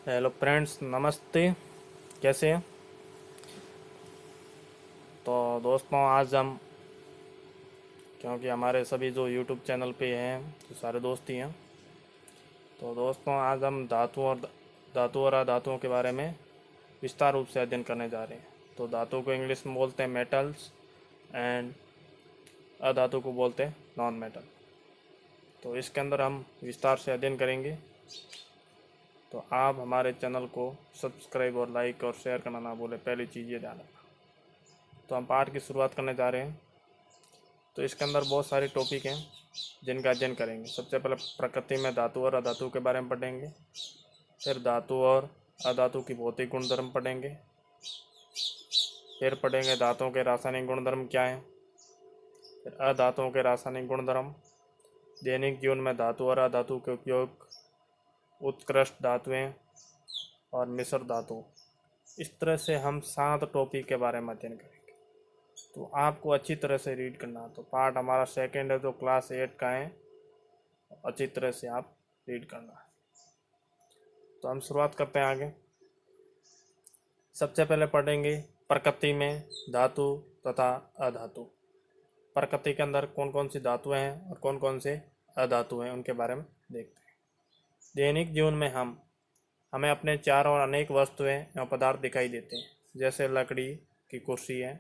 Hello friends, नमस्ते। कैसे हैं? तो दोस्तों, आज हम, क्योंकि हमारे सभी जो यूट्यूब चैनल पे हैं तो सारे दोस्त ही हैं, तो दोस्तों आज हम धातु और अधातुओं के बारे में विस्तार रूप से अध्ययन करने जा रहे हैं। तो धातु को इंग्लिश में बोलते हैं मेटल्स एंड अधातु को बोलते हैं नॉन मेटल। तो इसके अंदर हम विस्तार से अध्ययन करेंगे। तो आप हमारे चैनल को सब्सक्राइब और लाइक और शेयर करना ना भूलें, पहली चीज़ ये ध्यान रखना। तो हम पाठ की शुरुआत करने जा रहे हैं। तो इसके अंदर बहुत सारे टॉपिक हैं जिनका अध्ययन करेंगे। सबसे पहले प्रकृति में धातु और अधातु के बारे में पढ़ेंगे, फिर धातु और अधातु की भौतिक गुणधर्म पढ़ेंगे, फिर पढ़ेंगे धातुओं के रासायनिक गुणधर्म क्या हैं, फिर अधातुओं के रासायनिक गुणधर्म, दैनिक जीवन में धातु और अधातु के उपयोग, उत्कृष्ट धातुएं और मिश्र धातु। इस तरह से हम 7 टॉपिक के बारे में अध्ययन करेंगे। तो आपको अच्छी तरह से रीड करना है। तो पार्ट हमारा सेकेंड है, जो क्लास 8 का है, अच्छी तरह से आप रीड करना है। तो हम शुरुआत करते हैं आगे। सबसे पहले पढ़ेंगे प्रकृति में धातु तथा अधातु। प्रकृति के अंदर कौन कौन सी धातुएं हैं और कौन कौन से अधातु हैं, उनके बारे में देखते हैं। दैनिक जीवन में हमें अपने चारों ओर अनेक वस्तुएं एवं पदार्थ दिखाई देते हैं, जैसे लकड़ी की कुर्सी है,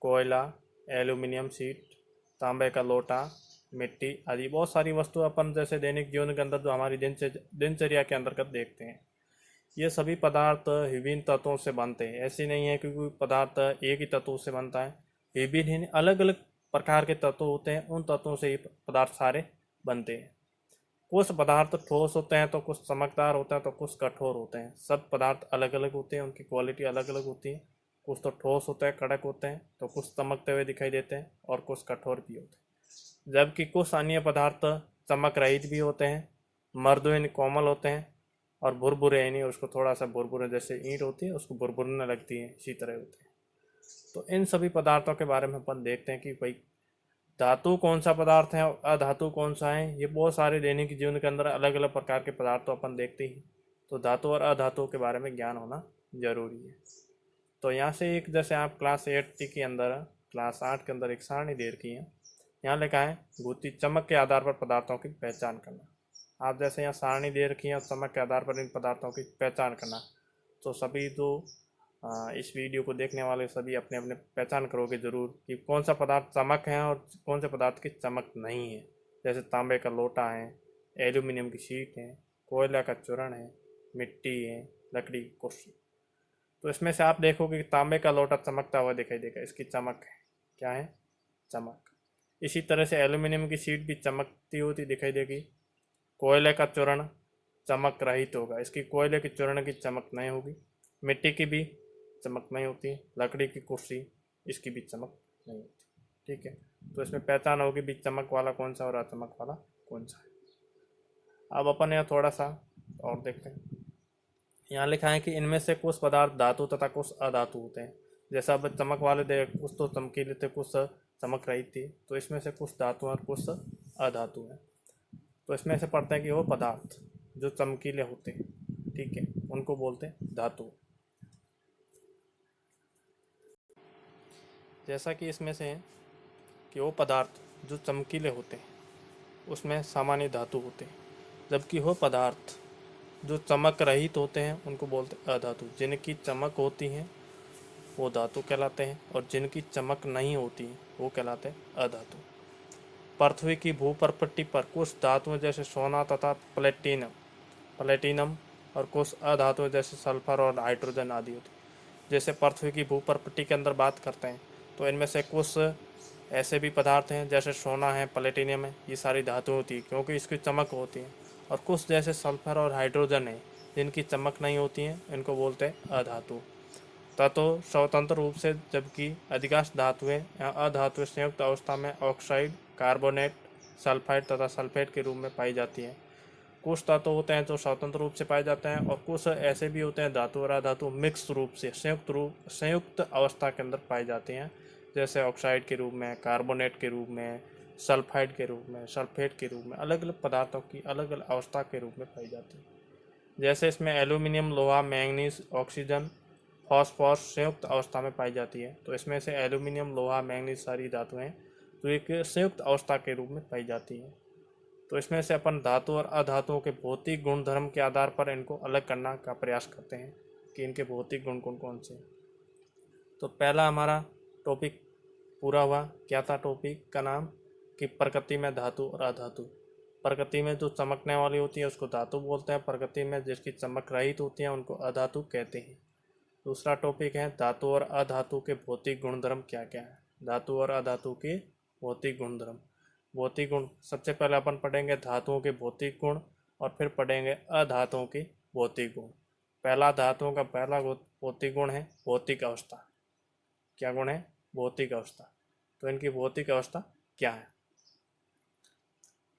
कोयला, एल्यूमिनियम शीट, तांबे का लोटा, मिट्टी आदि बहुत सारी वस्तु अपन जैसे दैनिक जीवन के अंदर जो हमारी दिनचर्या के अंतर्गत देखते हैं। ये सभी पदार्थ विभिन्न तत्वों से बनते हैं। ऐसी नहीं है कि कोई पदार्थ एक ही तत्व से बनता है। विभिन्न अलग अलग प्रकार के तत्व होते हैं, उन तत्वों से ये पदार्थ सारे बनते हैं। कुछ पदार्थ ठोस होते हैं तो कुछ चमकदार होते हैं तो कुछ कठोर होते हैं। सब पदार्थ अलग अलग होते हैं, उनकी क्वालिटी अलग अलग होती है। कुछ तो ठोस होते हैं, कड़क होते हैं, तो कुछ चमकते हुए दिखाई देते हैं और कुछ कठोर भी होते हैं। जबकि कुछ अन्य पदार्थ चमक रहित भी होते हैं, मृदु यानी कोमल होते हैं, और भुरभुरे यानी उसको थोड़ा सा भुरभुरे, जैसे ईंट होती है उसको भुरभुरने लगती है, इसी तरह होते हैं। तो इन सभी पदार्थों के बारे में अपन देखते हैं कि भाई धातु कौन सा पदार्थ है और अधातु कौन सा है। ये बहुत सारे दैनिक जीवन के अंदर अलग अलग प्रकार के पदार्थ तो अपन देखते ही। तो धातु और अधातु के बारे में ज्ञान होना जरूरी है। तो यहाँ से एक, जैसे आप क्लास 8 के अंदर, क्लास 8 के अंदर एक सारणी दे रखी है। यहाँ लिखा है भूति चमक के आधार पर पदार्थों की पहचान करना। आप जैसे यहाँ सारणी दे रखी है और चमक के आधार पर इन पदार्थों की पहचान करना, तो सभी जो इस वीडियो को देखने वाले सभी अपने अपने पहचान करोगे ज़रूर कि कौन सा पदार्थ चमक है और कौन से पदार्थ की चमक नहीं है। जैसे तांबे का लोटा है, एल्यूमिनियम की शीट है, कोयला का चूर्ण है, मिट्टी है, लकड़ी की कुर्सी। तो इसमें से आप देखोगे कि तांबे का लोटा चमकता हुआ दिखाई देगा, इसकी चमक है, क्या है? चमक। इसी तरह से एल्यूमिनियम की शीट भी चमकती होती दिखाई देगी। कोयले का चूर्ण चमक रहित होगा, इसकी कोयले के चूर्ण की चमक नहीं होगी। मिट्टी की भी चमक नहीं होती। लकड़ी की कुर्सी, इसकी भी चमक नहीं होती। ठीक है, तो इसमें पहचान होगी भी चमक वाला कौन सा और अचमक वाला कौन सा है। अब अपन यहाँ थोड़ा सा और देखते हैं। यहाँ लिखा है कि इनमें से कुछ पदार्थ धातु तथा कुछ अधातु होते हैं। जैसा अब चमक वाले दे, कुछ तो चमकीले थे, कुछ चमक रही थी। तो इसमें से कुछ धातु और कुछ अधातु हैं। तो इसमें से पढ़ते हैं कि वो पदार्थ जो चमकीले होते हैं, ठीक है, उनको बोलते हैं धातु। जैसा कि इसमें से है कि वो पदार्थ जो चमकीले होते हैं उसमें सामान्य धातु होते हैं, जबकि वो पदार्थ जो चमक रहित होते हैं उनको बोलते हैं अधातु। जिनकी चमक होती है वो धातु कहलाते हैं और जिनकी चमक नहीं होती वो कहलाते हैं अधातु। पृथ्वी की भूपरपट्टी पर कुछ धातुएं जैसे सोना तथा प्लेटिनम और कुछ अधातुएं जैसे सल्फर और हाइड्रोजन आदि होती। जैसे पृथ्वी की भूपरपट्टी के अंदर बात करते हैं तो इनमें से कुछ ऐसे भी पदार्थ हैं जैसे सोना है, प्लेटिनियम है, ये सारी धातु होती है क्योंकि इसकी चमक होती है। और कुछ जैसे सल्फर और हाइड्रोजन है जिनकी चमक नहीं होती है, इनको बोलते हैं अधातु। तत्व स्वतंत्र रूप से, जबकि अधिकांश धातुएं या अधातुएं संयुक्त अवस्था में ऑक्साइड, कार्बोनेट, सल्फाइड तथा सल्फेट के रूप में पाई जाती हैं। कुछ तत्व होते हैं जो स्वतंत्र रूप से पाए जाते हैं और कुछ ऐसे भी होते हैं धातु और अधातु मिक्स रूप से संयुक्त अवस्था के अंदर पाए जाते हैं। जैसे ऑक्साइड के रूप में, कार्बोनेट के रूप में, सल्फाइड के रूप में, सल्फेट के रूप में, अलग अलग पदार्थों की अलग अलग अवस्था के रूप में पाई जाती है। जैसे इसमें एल्यूमिनियम, लोहा, मैंगनीज, ऑक्सीजन, फॉस्फोरस संयुक्त अवस्था में पाई जाती है। तो इसमें से एल्यूमिनियम, लोहा, मैंगनीज सारी धातुएं तो एक संयुक्त अवस्था के रूप में पाई जाती हैं। तो इसमें से अपन धातु और अधातुओं के भौतिक गुणधर्म के आधार पर इनको अलग करना का प्रयास करते हैं कि इनके भौतिक गुण कौन कौन से। तो पहला हमारा टॉपिक पूरा हुआ। क्या था टॉपिक का नाम? कि प्रकृति में धातु और अधातु। प्रकृति में जो चमकने वाली होती है उसको धातु बोलते हैं, प्रकृति में जिसकी चमक रहित होती है उनको अधातु कहते हैं। दूसरा टॉपिक है धातु और अधातु के भौतिक गुणधर्म क्या क्या है। धातु और अधातु के भौतिक गुणधर्म। भौतिक गुण सबसे पहले अपन पढ़ेंगे धातुओं के भौतिक गुण और फिर पढ़ेंगे अधातुओं के भौतिक गुण। पहला धातुओं का पहला भौतिक गुण है भौतिक अवस्था। क्या गुण है? भौतिक अवस्था। तो इनकी भौतिक अवस्था क्या है?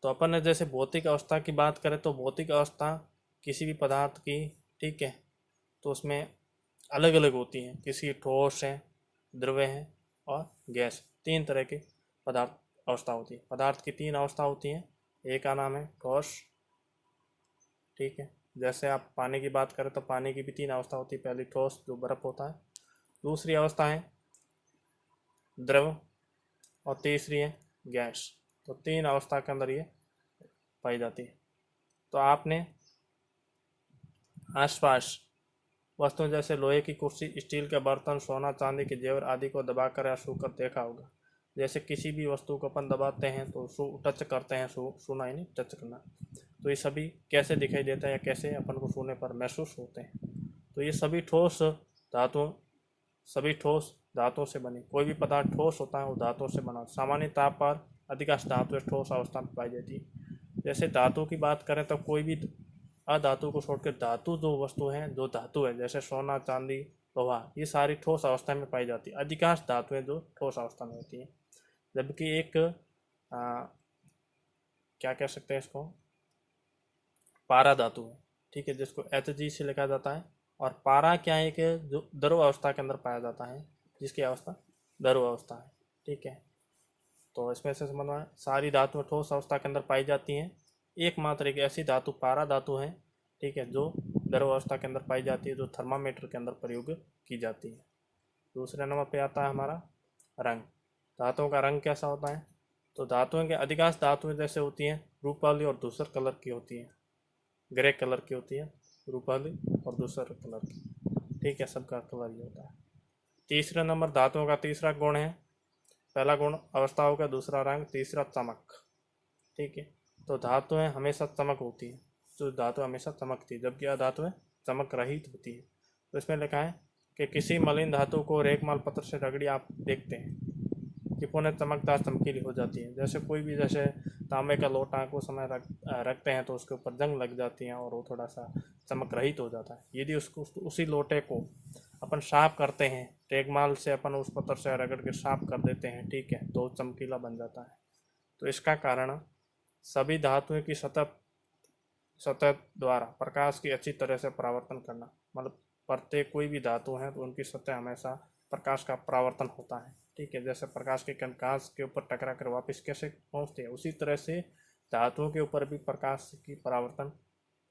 तो अपन ने जैसे भौतिक अवस्था की बात करें तो भौतिक अवस्था किसी भी पदार्थ की, ठीक है, तो उसमें अलग अलग होती हैं। किसी ठोस है, द्रव्य है और गैस, तीन तरह के पदार्थ अवस्था होती है। पदार्थ की तीन अवस्था होती हैं। एक का नाम है ठोस, ठीक है, जैसे आप पानी की बात करें तो पानी की भी तीन अवस्था होती है। पहली ठोस जो बर्फ होता है, दूसरी अवस्था है द्रव और तीसरी है गैस। तो तीन अवस्था के अंदर ये पाई जाती है। तो आपने आसपास वस्तुओं जैसे लोहे की कुर्सी, स्टील के बर्तन, सोना चांदी के जेवर आदि को दबाकर या छूकर देखा होगा। जैसे किसी भी वस्तु को अपन दबाते हैं तो टच करते हैं, छूना ही नहीं, टच करना। तो ये सभी कैसे दिखाई देता है या कैसे अपन को छूने पर महसूस होते हैं। तो ये सभी ठोस धातुओं से बने। कोई भी पदार्थ ठोस होता है वो धातुओं से बना। सामान्य ताप पर अधिकांश धातुएं ठोस अवस्था में पाई जाती है। जैसे धातु की बात करें तो कोई भी अधातु को छोड़कर धातु जो वस्तु है, जो धातु है, जैसे सोना चांदी लोहा, ये सारी ठोस अवस्था में पाई जाती है। अधिकांश धातुएं जो ठोस अवस्था में होती हैं। जबकि एक क्या कह सकते हैं इसको, पारा धातु है, ठीक है, जिसको Hg से लिखा जाता है। और पारा क्या है कि जो द्रव अवस्था के अंदर पाया जाता है, जिसकी अवस्था द्रव अवस्था है, ठीक है। तो इसमें से समझ में सारी धातुएं ठोस अवस्था के अंदर पाई जाती हैं। एकमात्र एक ऐसी धातु पारा धातु है, ठीक है, जो द्रव अवस्था के अंदर पाई जाती है, जो थर्मामीटर के अंदर प्रयोग की जाती है। दूसरे नंबर पे आता है हमारा रंग। धातुओं का रंग कैसा होता है? तो धातुओं के अधिकांश धातुएं जैसे होती हैं रूपाली और दूसर कलर की होती हैं, ग्रे कलर की होती है रूपाली और दूसर कलर की, ठीक है, सबका कलर ही होता है। तीसरे नंबर धातुओं का तीसरा गुण है, पहला गुण अवस्थाओं का, दूसरा रंग, तीसरा चमक, ठीक है। तो धातुएं हमेशा चमक होती है, जो धातु हमेशा चमकती है, जबकि अधातुएं चमक रहित होती है। तो इसमें लिखा है कि किसी मलिन धातु को रेगमाल पत्र से रगड़ी आप देखते हैं कि पुनः चमकदार चमकीली हो जाती है। जैसे कोई भी, जैसे तांबे का लोटा को समय रखते हैं तो उसके ऊपर जंग लग जाती है और वो थोड़ा सा चमक रहित हो जाता है। यदि उसको उसी लोटे को अपन साफ करते हैं, रेगमाल से अपन उस पत्थर से रगड़ के साफ कर देते हैं, ठीक है, तो चमकीला बन जाता है। तो इसका कारण सभी धातुओं की सतह द्वारा प्रकाश की अच्छी तरह से परावर्तन करना। मतलब प्रत्येक कोई भी धातु है तो उनकी सतह हमेशा प्रकाश का परावर्तन होता है, ठीक है। जैसे प्रकाश के कण कांच के ऊपर टकरा कर वापस कैसे पहुंचते हैं, उसी तरह से धातुओं के ऊपर भी प्रकाश की परावर्तन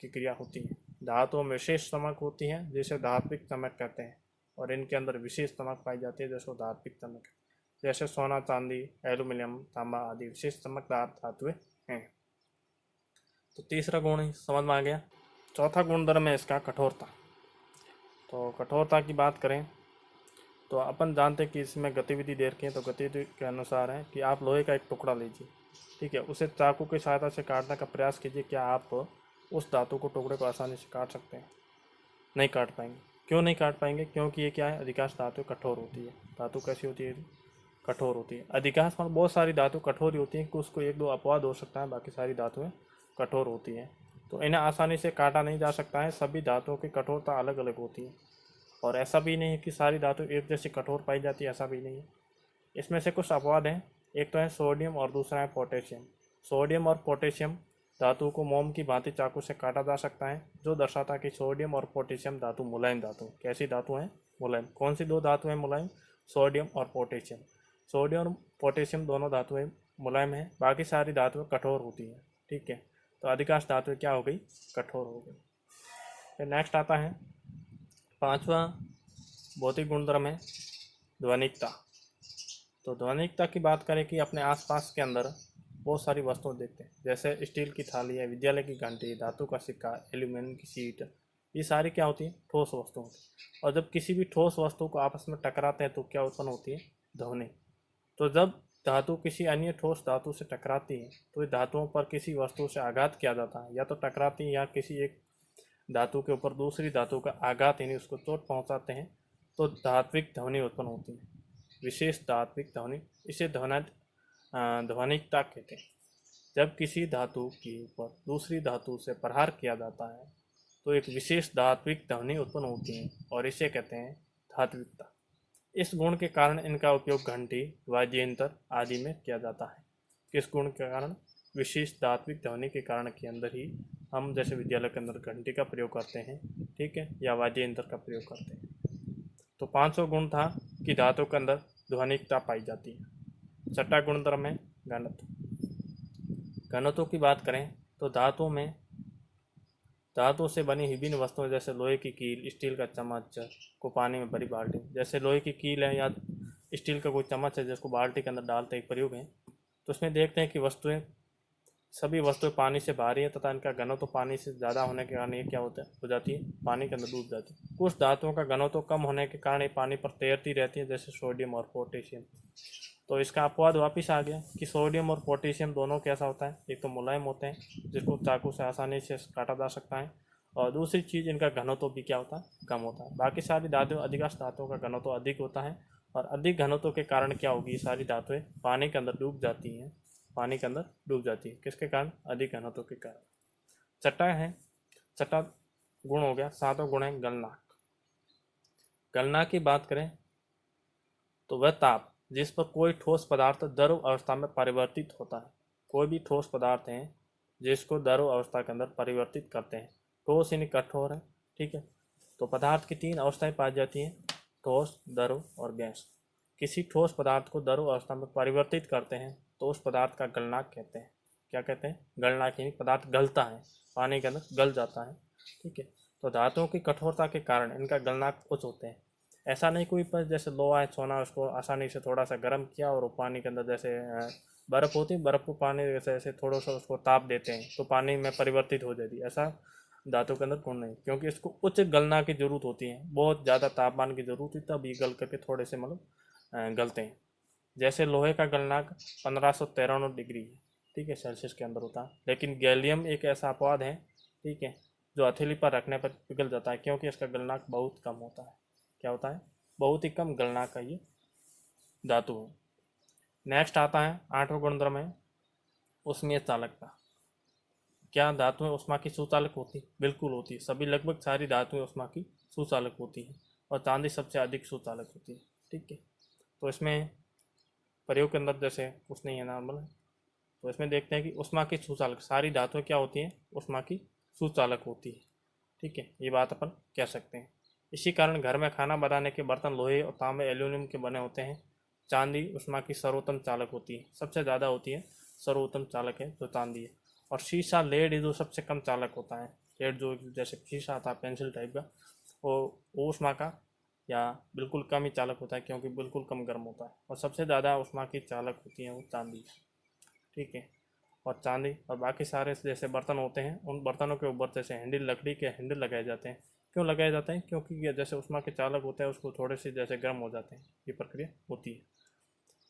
की क्रिया होती है। धातुओं में विशेष चमक होती है जिसे धात्विक चमक कहते हैं, और इनके अंदर विशेष चमक पाई जाती है जैसे धात्विक चमक, जैसे सोना चांदी, एल्यूमिनियम, तांबा आदि विशेष चमकदार धातुएं हैं। तो तीसरा गुण समझ में आ गया। चौथा गुणधर्म है इसका कठोरता। तो कठोरता की बात करें तो अपन जानते हैं कि इसमें गतिविधि दे रखी है। तो गतिविधि के अनुसार है कि आप लोहे का एक टुकड़ा लीजिए, ठीक है, उसे चाकू की सहायता से काटने का प्रयास कीजिए। क्या आप उस धातु को टुकड़े को आसानी से काट सकते हैं? नहीं काट पाएंगे। क्यों नहीं काट पाएंगे? क्योंकि ये क्या है, अधिकांश धातु कठोर होती है। धातु कैसी होती है? कठोर होती है। अधिकांश मतलब बहुत सारी धातु कठोर ही होती हैं, कि उसको एक दो अपवाद हो सकता है, बाकी सारी धातुएं कठोर होती हैं। तो इन्हें आसानी से काटा नहीं जा सकता है। सभी धातुओं की कठोरता अलग अलग होती है, और ऐसा भी नहीं है कि सारी धातु एक जैसी कठोर पाई जाती है, ऐसा भी नहीं है। इसमें से कुछ अपवाद हैं। एक तो है सोडियम और दूसरा है पोटेशियम। सोडियम और पोटेशियम धातु को मोम की भांति चाकू से काटा जा सकता है, जो दर्शाता है कि सोडियम और पोटेशियम धातु मुलायम धातु। कैसी धातु हैं? मुलायम। कौन सी दो धातु हैं मुलायम? सोडियम और पोटेशियम। सोडियम और पोटेशियम दोनों धातुएं मुलायम हैं, बाकी सारी धातुएं कठोर होती हैं, ठीक है। तो अधिकांश धातुएं क्या हो गई? कठोर हो गई। फिर नेक्स्ट आता है 5वां भौतिक गुणधर्म है ध्वनिकता। तो ध्वनिकता की बात करें कि अपने आसपास के अंदर बहुत सारी वस्तुएं देखते हैं, जैसे स्टील की थाली है, विद्यालय की घंटी, धातु का सिक्का, एल्यूमिनियम की शीट, ये सारी क्या होती है, ठोस वस्तु होती है। और जब किसी भी ठोस वस्तु को आपस में टकराते हैं तो क्या उत्पन्न होती है, ध्वनि। तो जब धातु किसी अन्य ठोस धातु से टकराती है तो इस धातुओं पर किसी वस्तु से आघात किया जाता है, या तो टकराती है या किसी एक धातु के ऊपर दूसरी धातु का आघात यानी उसको चोट पहुंचाते हैं, तो धात्विक ध्वनि उत्पन्न होती है, विशेष धात्विक ध्वनि। इसे ध्वनिकता कहते हैं। जब किसी धातु के ऊपर दूसरी धातु से प्रहार किया जाता है तो एक विशेष धात्विक ध्वनि उत्पन्न होती है और इसे कहते हैं धात्विकता। इस गुण के कारण इनका उपयोग घंटी, वाद्य यंत्र आदि में किया जाता है। किस गुण के कारण, विशेष धात्विक ध्वनि के कारण के अंदर ही हम जैसे विद्यालय के अंदर घंटी का प्रयोग करते हैं, ठीक है, या वाद्य यंत्र का प्रयोग करते हैं। तो 500 गुण था कि धातु के अंदर ध्वनिकता पाई जाती है। 6वां गुणधर्म है घनत्व। घनत्व की बात करें तो धातु से बनी विभिन्न वस्तुएं जैसे लोहे की कील, स्टील का चम्मच को पानी में भरी बाल्टी, जैसे लोहे की कील है या स्टील का कोई चम्मच है जिसको बाल्टी के अंदर डालते एक प्रयोग है, तो उसमें देखते हैं कि सभी वस्तुएं पानी से भारी है तथा इनका घनत्व पानी से ज़्यादा होने के कारण ये क्या हो जाती है, पानी के अंदर डूब जाती है। कुछ धातुओं का घनत्व कम होने के कारण ये पानी पर तैरती रहती है, जैसे सोडियम और पोटेशियम। तो इसका अपवाद वापस आ गया कि सोडियम और पोटेशियम दोनों कैसा होता है, एक तो मुलायम होते हैं जिसको चाकू से आसानी से काटा जा सकता है, और दूसरी चीज़ इनका घनत्व भी क्या होता है, कम होता है। बाकी सारी धातु अधिकांश धातुओं का घनत्व अधिक होता है, और अधिक घनत्व के कारण क्या होगी, सारी धातुएं पानी के अंदर डूब जाती हैं, पानी के अंदर डूब जाती है। किसके कारण, अधिक घनत्व के कारण। छठा गुण हो गया, 7वां गुण है गलनांक। गलनांक की बात करें तो वह ताप जिस पर कोई ठोस पदार्थ द्रव अवस्था में परिवर्तित होता है। कोई भी ठोस पदार्थ हैं जिसको द्रव अवस्था के अंदर परिवर्तित करते हैं, ठोस यानी कठोर है, ठीक है। तो पदार्थ की 3 अवस्थाएं पाई जाती हैं, ठोस, द्रव और गैस। किसी ठोस पदार्थ को द्रव अवस्था में परिवर्तित करते हैं तो उस पदार्थ का गलनांक कहते हैं। क्या कहते हैं, गलनांक, यानी पदार्थ गलता है, पानी के अंदर गल जाता है, ठीक है। तो धातुओं की कठोरता के कारण इनका गलनांक उच्च होते हैं। ऐसा नहीं कोई पर जैसे लोहा है, सोना, उसको आसानी से थोड़ा सा गर्म किया और वो पानी के अंदर जैसे बर्फ़ होती है, बर्फ़ को पानी जैसे ऐसे थोड़ा सा उसको ताप देते हैं तो पानी में परिवर्तित हो जाती है। ऐसा धातु के अंदर गुण नहीं, क्योंकि इसको उच्च गलना की जरूरत होती है, बहुत ज़्यादा तापमान की जरूरत होती है, तब ये गल करके थोड़े से मतलब गलते हैं। जैसे लोहे का गलनांक 1593 डिग्री है, ठीक है, सेल्सियस के अंदर होता है। लेकिन गैलियम एक ऐसा अपवाद है, ठीक है, जो हथेली पर रखने पर पिघल जाता है, क्योंकि इसका गलनांक बहुत कम होता है। क्या होता है, बहुत ही कम गलनांक का ये धातु है। नेक्स्ट आता है 8वां गुणधर्म है उष्मीय चालकता। क्या धातुएं उष्मा की सुचालक होती, बिल्कुल होती है। सभी लगभग सारी धातुएं उष्मा की सुचालक होती है, और चांदी सबसे अधिक सुचालक होती है, ठीक है। तो इसमें प्रयोग के अंदर जैसे कुछ नहीं है, नॉर्मल है। तो इसमें देखते हैं कि उष्मा की सुचालक, सारी धातुएं क्या होती हैं, उष्मा की सुचालक होती है, ठीक है, ये बात अपन कह सकते हैं। इसी कारण घर में खाना बनाने के बर्तन लोहे और तांबे, एल्यूमिनियम के बने होते हैं। चांदी उष्मा की सर्वोत्तम चालक होती है, सबसे ज़्यादा होती है, सर्वोत्तम चालक है जो चांदी है। और शीशा, लेड जो सबसे कम चालक होता है। लेड जो जैसे शीशा आता है पेंसिल टाइप का, वो उष्मा का या बिल्कुल कम ही चालक होता है, क्योंकि बिल्कुल कम गर्म होता है। और सबसे ज़्यादा उष्मा की चालक होती है वो चांदी, ठीक है। और चांदी और बाकी सारे जैसे बर्तन होते हैं, उन बर्तनों के ऊपर जैसे हैंडल, लकड़ी के हैंडल लगाए जाते हैं। क्यों लगाए जाते हैं, क्योंकि ये जैसे उष्मा के चालक होते हैं उसको थोड़े से जैसे गर्म हो जाते हैं, ये प्रक्रिया होती है।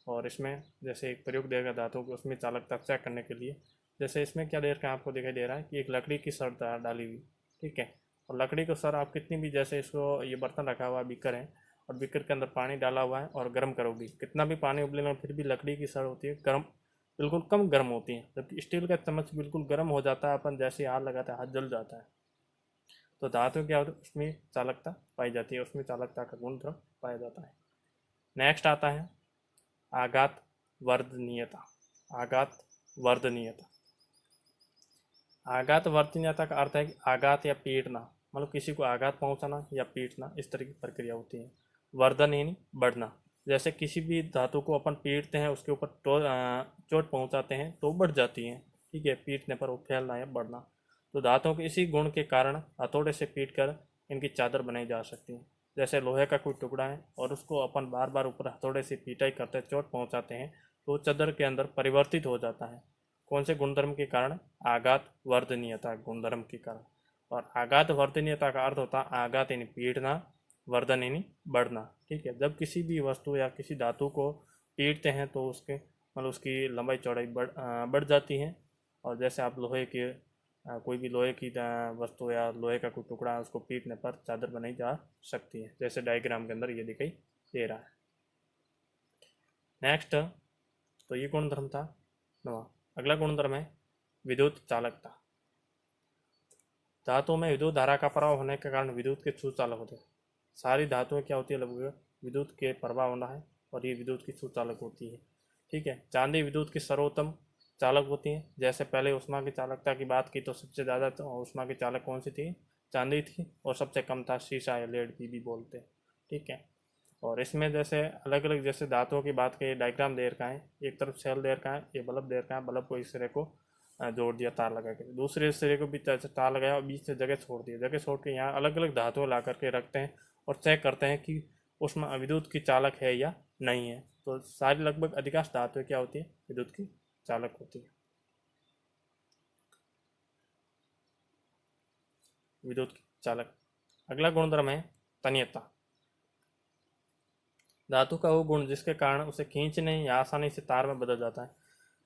और इसमें जैसे एक प्रयोग देगा धातु को उसमें चालकता चेक करने के लिए, जैसे इसमें क्या देर का आपको दिखाई दे रहा है कि एक लकड़ी की सर डाली हुई, ठीक है। और लकड़ी को सर आप कितनी भी, जैसे इसको ये बर्तन रखा हुआ बीकर है और बीकर के अंदर पानी डाला हुआ है और गर्म करोगी, कितना भी पानी उबलेगा फिर भी लकड़ी की सर होती है गर्म, बिल्कुल कम गर्म होती है। जबकि स्टील का चम्मच बिल्कुल गर्म हो जाता है, अपन जैसे हाथ लगाते हैं हाथ जल जाता है। तो धातु क्या होती है, उसमें चालकता पाई जाती है, उसमें चालकता का गुण पाया जाता है। नेक्स्ट आता है आघात वर्धनीयता। आघात वर्धनीयता, आघात वर्धनीयता का अर्थ है कि आघात या पीटना, मतलब किसी को आघात पहुंचाना या पीटना, इस तरह की प्रक्रिया होती है। वर्धन यानी बढ़ना, जैसे किसी भी धातु को अपन पीटते हैं, उसके ऊपर चोट पहुंचाते हैं तो बढ़ जाती है, ठीक है, पीटने पर वो फैलना या बढ़ना। तो धातुओं के इसी गुण के कारण हथौड़े से पीटकर इनकी चादर बनाई जा सकती है। जैसे लोहे का कोई टुकड़ा है और उसको अपन बार बार ऊपर हथौड़े से पीटाई करते चोट पहुंचाते हैं तो चादर के अंदर परिवर्तित हो जाता है। कौन से गुणधर्म के कारण? आघात वर्धनीयता गुणधर्म के कारण। और आघात वर्धनीयता का अर्थ होता है आघात यानी पीटना, वर्धन यानी बढ़ना। ठीक है, जब किसी भी वस्तु या किसी धातु को पीटते हैं तो उसके मतलब उसकी लंबाई चौड़ाई बढ़ जाती है। और जैसे आप लोहे के कोई भी लोहे की वस्तु या लोहे का कोई टुकड़ा है उसको पीटने पर चादर बनाई जा सकती है, जैसे डायग्राम के अंदर ये दिखाई दे रहा है। नेक्स्ट, तो ये गुणधर्म था नवा। अगला गुणधर्म है विद्युत चालकता। धातुओं में विद्युत धारा का प्रवाह होने के कारण विद्युत के सुचालक होते हैं। सारी धातुएं क्या होती है? लगभग विद्युत के प्रवाह होना है और ये विद्युत की सुचालक होती है। ठीक है, चांदी विद्युत की सर्वोत्तम चालक होती है। जैसे पहले ऊष्मा की चालकता की बात की तो सबसे ज़्यादा तो ऊष्मा की चालक कौन सी थी? चांदी थी। और सबसे कम था शीशा या लेड भी बोलते हैं। ठीक है, और इसमें जैसे अलग अलग जैसे धातुओं की बात की डायग्राम दे रखा है। एक तरफ सेल दे रखा है, ये बल्ब दे रखा है, बल्ब को इस सिरे को जोड़ दिया तार लगा के, दूसरे सिरे को भी तार लगाया और बीच से जगह छोड़ दिया। जगह छोड़ के यहाँ अलग अलग धातुएं ला करके रखते हैं और चेक करते हैं कि उसमें विद्युत की चालक है या नहीं है। तो सारी लगभग अधिकांश धातुएं क्या होती है? विद्युत की चालक होती है। विद्युत की चालक। अगला गुणधर्म है तन्यता। धातु का वो गुण जिसके कारण उसे खींचने या आसानी से तार में बदल जाता है।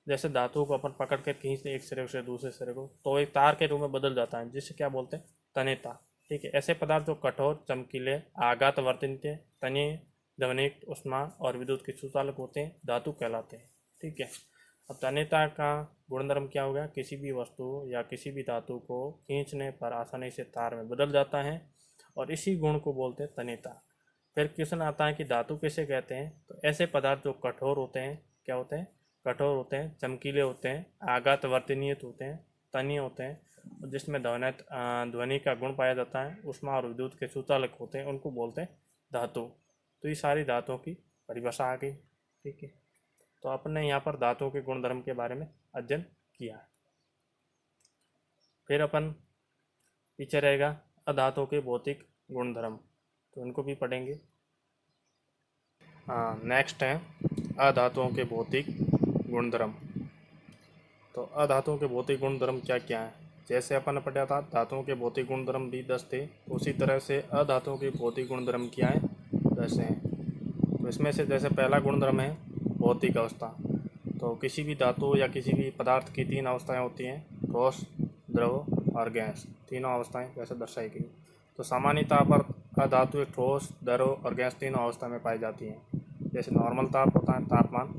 जैसे धातु को अपन पकड़ कर खींचते एक सिरे से दूसरे सिरे को तो एक तार के रूप में बदल जाता है, जिसे क्या बोलते हैं? तन्यता। ठीक है, ऐसे पदार्थ जो कठोर, चमकीले, आघात वर्तनीय, तन्य, ध्वनिक, ऊष्मा और विद्युत के सुचालक होते हैं, धातु कहलाते हैं। ठीक है, अब तन्यता का गुणधर्म क्या होगा? किसी भी वस्तु या किसी भी धातु को खींचने पर आसानी से तार में बदल जाता है और इसी गुण को बोलते हैं तन्यता। फिर क्वेश्चन आता है कि धातु किसे कहते हैं? तो ऐसे पदार्थ जो कठोर होते हैं, क्या होते हैं? कठोर होते हैं, चमकीले होते हैं, आघात वर्तनीय होते हैं, तन्य होते हैं, जिसमें ध्वनि का गुण पाया जाता है, ऊष्मा और विद्युत के सुचालक होते हैं, उनको बोलते हैं धातु। तो ये सारी धातुओं की परिभाषा आ गई। ठीक है, तो आपने यहाँ पर धातुओं के गुणधर्म के बारे में अध्ययन किया है। फिर अपन पीछे रहेगा अधातुओं के भौतिक गुणधर्म, तो इनको भी पढ़ेंगे। नेक्स्ट है अधातुओं के भौतिक गुणधर्म। तो अधातुओं के भौतिक गुणधर्म क्या क्या है? जैसे अपन ने पढ़ा था धातुओं के भौतिक गुणधर्म भी 10 थे, उसी तरह से अधातुओं के भौतिक गुणधर्म क्या है? 10 हैं। तो इसमें से जैसे पहला गुणधर्म है भौतिक अवस्था। तो किसी भी धातु या किसी भी पदार्थ की 3 अवस्थाएं होती हैं, ठोस, द्रव और गैस। तीनों अवस्थाएं वैसे दर्शाई गई। तो सामान्यतः पर अधातु ठोस, द्रव और गैस तीनों अवस्था में पाई जाती हैं। जैसे नॉर्मल ताप होता है तापमान,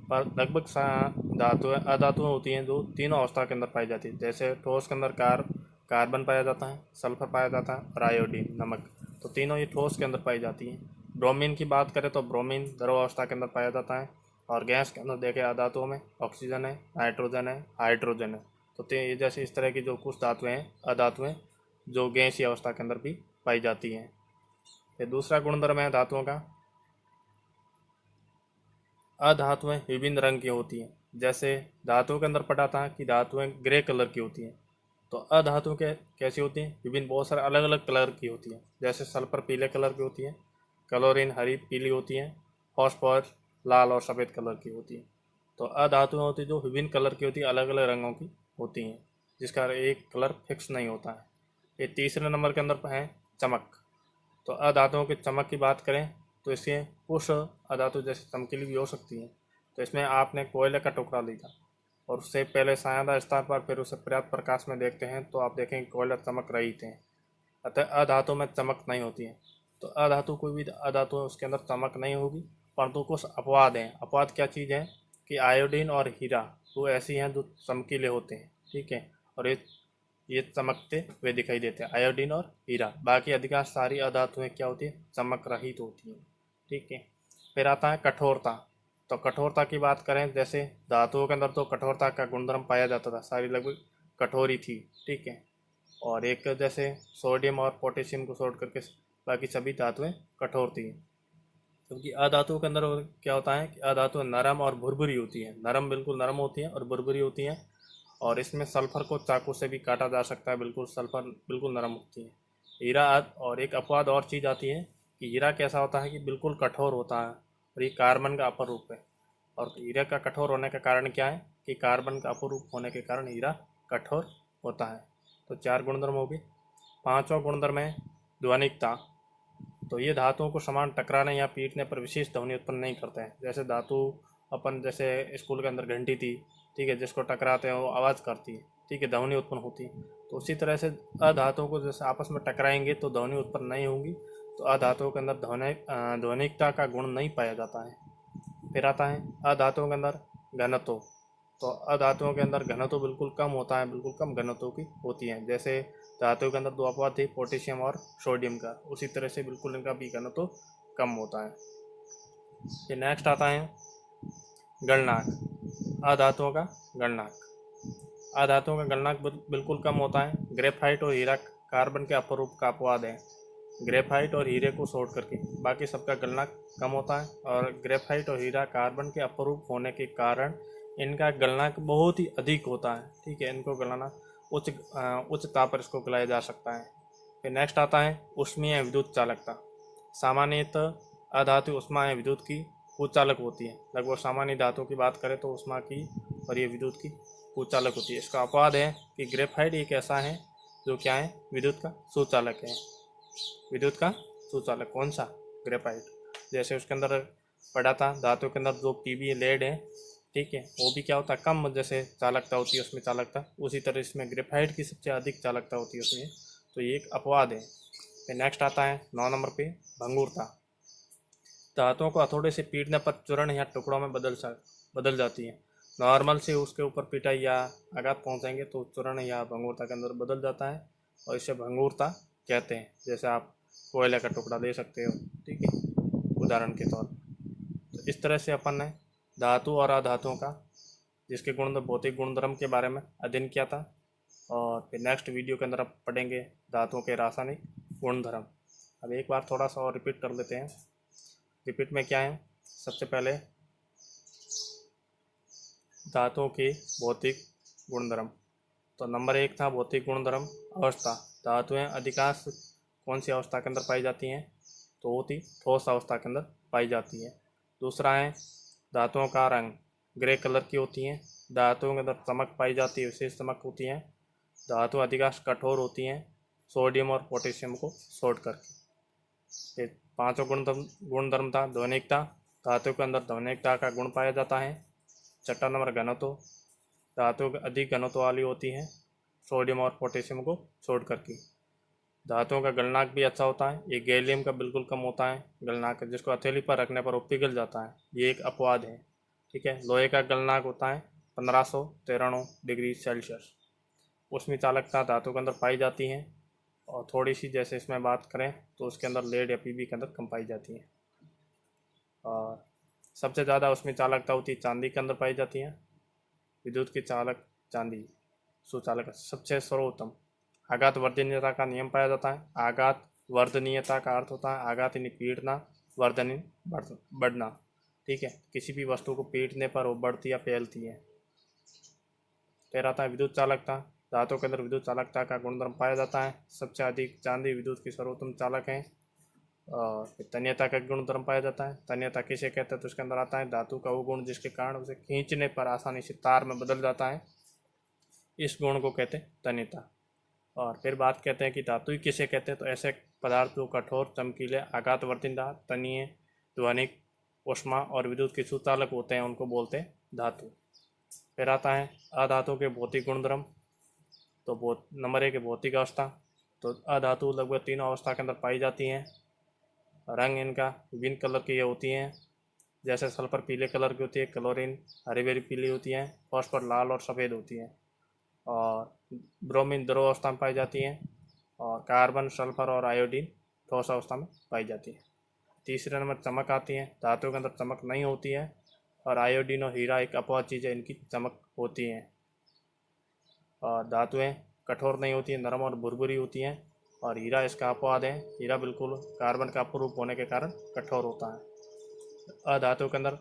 पर लगभग धातुएं अधातुएं होती हैं जो तीनों अवस्था के अंदर पाई जाती है। जैसे ठोस के अंदर कार्बन पाया जाता है, सल्फर पाया जाता है और आयोडीन नमक। तो तीनों ये ठोस के अंदर पाई जाती हैं। ब्रोमीन की बात करें तो ब्रोमीन द्रव अवस्था के अंदर पाया जाता है। और गैस के अंदर देखें अधातुओं में ऑक्सीजन है, नाइट्रोजन है, हाइड्रोजन है। तो ये जैसे इस तरह की जो कुछ धातुएं हैं अधातुएं जो गैसीय अवस्था के अंदर भी पाई जाती हैं। फिर दूसरा गुणधर्म है धातुओं का, अधातुएं विभिन्न रंग की होती हैं। जैसे धातुओं के अंदर पढ़ा था कि धातुएं ग्रे कलर की होती हैं। तो अधातुओं के कैसी होती हैं? विभिन्न बहुत सारे अलग अलग कलर की होती हैं। जैसे सल्फर पीले कलर की होती है, क्लोरीन हरी पीली होती है, फॉस्फोरस लाल और सफ़ेद कलर की होती है। तो अधातुएं होती हैं जो विभिन्न कलर की होती है, अलग अलग रंगों की होती हैं, जिसका एक कलर फिक्स नहीं होता है। ये तीसरे नंबर के अंदर है चमक। तो अधातुओं की चमक की बात करें तो इसके कुछ अधातु जैसे चमकीली भी हो सकती हैं। तो इसमें आपने कोयले का टुकड़ा लिया और उससे पहले सायादार स्थान पर फिर उसे पर्याप्त प्रकाश में देखते हैं तो आप देखेंगे कोयला चमक रही थे। अतः अधातु में चमक नहीं होती है। तो अधातु कोई भी अधातु है उसके अंदर चमक नहीं होगी, परंतु कुछ अपवाद हैं। अपवाद क्या चीज़ है कि आयोडीन और हीरा वो ऐसी हैं जो चमकीले होते हैं। ठीक है, और ये चमकते हुए दिखाई देते हैं, आयोडीन और हीरा। बाकी अधिकांश सारी अधातुएं क्या होती है? चमक रहित होती हैं। ठीक है, फिर आता है कठोरता। तो कठोरता की बात करें, जैसे धातुओं के अंदर तो कठोरता का गुणधर्म पाया जाता था, सारी लगभग कठोर ही थी। ठीक है, और एक जैसे सोडियम और पोटेशियम को छोड़ करके बाकी सभी धातुएं कठोर थी। क्योंकि अधातुओं के अंदर क्या होता है कि अधातु नरम और भुरभुरी होती है। नरम बिल्कुल नरम होती हैं और भुरभुरी होती हैं। और इसमें सल्फर को चाकू से भी काटा जा सकता है, बिल्कुल सल्फर बिल्कुल नरम होती है। हीरा और एक अपवाद और चीज़ आती है कि हीरा कैसा होता है कि बिल्कुल कठोर होता है और ये कार्बन का अपर रूप है। और हीरा का कठोर होने का कारण क्या है कि कार्बन का अपर रूप होने के कारण हीरा कठोर होता है। तो 4 गुणधर्म हो गए। 5वां गुणधर्म है ध्वनिकता। तो ये धातुओं को समान टकराने या पीटने पर विशेष ध्वनि उत्पन्न नहीं करते हैं। जैसे धातु अपन जैसे स्कूल के अंदर घंटी थी, ठीक है, जिसको टकराते हैं वो आवाज़ करती है, ठीक है, ध्वनि उत्पन्न होती है। तो उसी तरह से अधातुओं को जैसे आपस में टकराएंगे तो ध्वनि उत्पन्न नहीं होगी। तो अधातुओं के अंदर ध्वनिकता का गुण नहीं पाया जाता है। फिर आता है अधातुओं के अंदर घनत्व। तो अधातुओं के अंदर घनत्व बिल्कुल कम होता है, बिल्कुल कम घनत्व की होती हैं। जैसे धातुओं के अंदर 2 अपवाद थे, पोटेशियम और सोडियम का, उसी तरह से बिल्कुल इनका भी घनत्व कम होता है। फिर नेक्स्ट आता है गलनांक। अधातुओं का गलनांक। अधातुओं का गलनांक बिल्कुल कम होता है। ग्रेफाइट और हीरा कार्बन के अपरूप का अपवाद है। ग्रेफाइट और हीरे को छोड़ करके बाकी सबका गलनांक कम होता है। और ग्रेफाइट और हीरा कार्बन के अपरूप होने के कारण इनका गलनांक बहुत ही अधिक होता है, ठीक है। इनको गलाना उच्च ताप पर इसको गलाया जा सकता है। फिर नेक्स्ट आता है ऊष्मीय विद्युत चालकता। सामान्यतः अधातु ऊष्मा या विद्युत की कुचालक होती है। लगभग सामान्य धातु की बात करें तो ऊष्मा की और ये विद्युत की कुचालक होती है। इसका अपवाद है कि ग्रेफाइट एक ऐसा है जो क्या है, विद्युत का सुचालक है। विद्युत का सुचालक कौन सा? ग्रेफाइट। जैसे उसके अंदर पढ़ा था धातु के अंदर जो पीबी लेड है, ठीक है, वो भी क्या होता है, कम जैसे चालकता होती है उसमें चालकता, उसी तरह इसमें ग्रेफाइट की सबसे अधिक चालकता होती है उसमें। तो ये एक अपवाद है। फिर नेक्स्ट आता है 9 नंबर पे भंगुरता। धातुओं को हथौड़े से पीटने पर चूर्ण या टुकड़ों में बदल जाती है। नॉर्मल से उसके ऊपर पिटाई या आघात पहुंचाएंगे तो चूर्ण या भंगुरता के अंदर बदल जाता है और इसे भंगुरता कहते हैं। जैसे आप कोयले का टुकड़ा ले सकते हो, ठीक है, उदाहरण के तौर पर। तो इस तरह से अपन ने धातु और अधातुओं का जिसके गुण भौतिक गुणधर्म के बारे में अध्ययन किया था। और फिर नेक्स्ट वीडियो के अंदर आप पढ़ेंगे धातुओं के रासायनिक गुणधर्म। अब एक बार थोड़ा सा और रिपीट कर लेते हैं। रिपीट में क्या है, सबसे पहले धातुओं के भौतिक गुणधर्म। तो नंबर 1 था भौतिक गुणधर्म अवस्था। धातुएं अधिकांश कौन सी अवस्था के अंदर पाई जाती हैं? तो वो थी ठोस अवस्था के अंदर पाई जाती है। दूसरा है धातुओं का रंग, ग्रे कलर की होती हैं। धातुओं के अंदर चमक पाई जाती है, विशेष चमक होती हैं। धातु अधिकांश कठोर होती हैं, सोडियम और पोटेशियम को छोड़ करके। फिर 5वां गुणधर्म था ध्वनिकता। धातु के अंदर ध्वनिकता का गुण पाया जाता है। 6वां नंबर घनत्व। धातु अधिक घनत्व वाली होती हैं, सोडियम और पोटेशियम को छोड़ करके। धातुओं का गलनांक भी अच्छा होता है। ये गैलियम का बिल्कुल कम होता है गलनांक, जिसको हथेली पर रखने पर वो पिघल जाता है, ये एक अपवाद है, ठीक है। लोहे का गलनांक होता है 1593 डिग्री सेल्सियस। ऊष्मीय चालकता धातु के अंदर पाई जाती है और थोड़ी सी जैसे इसमें बात करें तो उसके अंदर लेड या पीबी के अंदर कम पाई जाती है। और सबसे ज़्यादा ऊष्मीय चालकता होती है चांदी के अंदर पाई जाती है। विद्युत की चालक चांदी सुचालक सबसे सर्वोत्तम। आघात वर्धनीयता का नियम पाया जाता है। आघात वर्धनीयता का अर्थ होता है आघात यानी पीटना, वर्धनी बढ़ना, ठीक है। किसी भी वस्तु को पीटने पर वो बढ़ती या फैलती है। फिर आता है विद्युत चालकता। धातु के अंदर विद्युत चालकता का गुणधर्म पाया जाता है। सबसे अधिक चांदी विद्युत की सर्वोत्तम चालक है। और फिर तन्यता का गुणधर्म पाया जाता है। तन्यता किसे कहते हैं? तो उसके अंदर आता है धातु का वो गुण जिसके कारण उसे खींचने पर आसानी से तार में बदल जाता है, इस गुण को कहते हैं तन्यता। और फिर बात कहते हैं कि धातु किसे कहते हैं? तो ऐसे पदार्थ जो कठोर, चमकीले, आघात वर्तिंदा, तनीय, ध्वनिक, ऊष्मा और विद्युत के सुचालक होते हैं, उनको बोलते हैं धातु। फिर आता है अधातु के भौतिक गुणधर्म। तो नंबर 1 है भौतिक अवस्था। तो अधातु लगभग 3 अवस्था के अंदर पाई जाती हैं। रंग इनका विभिन्न कलर की होती हैं। जैसे सल्फर पीले कलर की होती है, क्लोरीन हरी भरी पीली होती है, फॉस्फर लाल और सफ़ेद होती है, और ब्रोमीन द्रव अवस्था में पाई जाती है, और कार्बन, सल्फर और आयोडीन ठोस अवस्था में पाई जाती है। तीसरे नंबर चमक आती है। धातु के अंदर चमक नहीं होती है, और आयोडीन और हीरा एक अपवाद चीज़ है, इनकी चमक होती है। और धातुएं कठोर नहीं होती हैं, नरम और भुरभुरी होती हैं। और हीरा इसका अपवाद है। हीरा बिल्कुल कार्बन का अपरूप होने के कारण कठोर होता है। अधातु के अंदर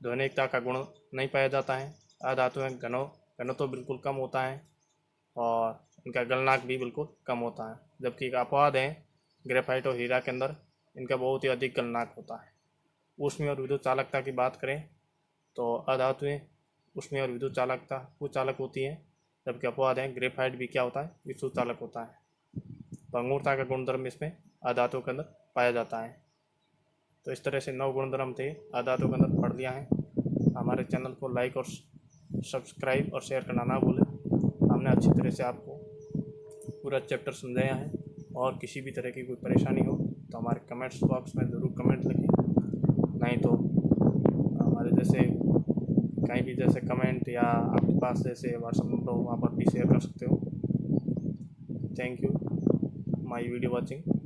ध्वनिकता का गुण नहीं पाया जाता है। अधातुएं घनत्व बिल्कुल कम होता है और इनका गलनांक भी बिल्कुल कम होता है, जबकि एक अपवाद है ग्रेफाइट और हीरा के अंदर इनका बहुत ही अधिक गलनांक होता है। ऊष्मीय और विद्युत चालकता की बात करें तो अधातुएं ऊष्मीय और विद्युत चालकता कुचालक होती हैं, जबकि अपवाद है ग्रेफाइट भी क्या होता है, विद्युत चालक होता है। भंगुरता का गुणधर्म इसमें अधातुओं के अंदर पाया जाता है। तो इस तरह से 9 गुणधर्म थे अधातुओं के अंदर पढ़ लिया है। हमारे चैनल को लाइक और सब्सक्राइब और शेयर करना ना भूलें। हमने अच्छी तरह से आपको पूरा चैप्टर समझाया है, और किसी भी तरह की कोई परेशानी हो तो हमारे कमेंट्स बॉक्स में ज़रूर कमेंट लिखें, नहीं तो हमारे जैसे कहीं भी जैसे कमेंट या आपके पास जैसे व्हाट्सएप नंबर हो वहाँ पर भी शेयर कर सकते हो। Thank you my video watching.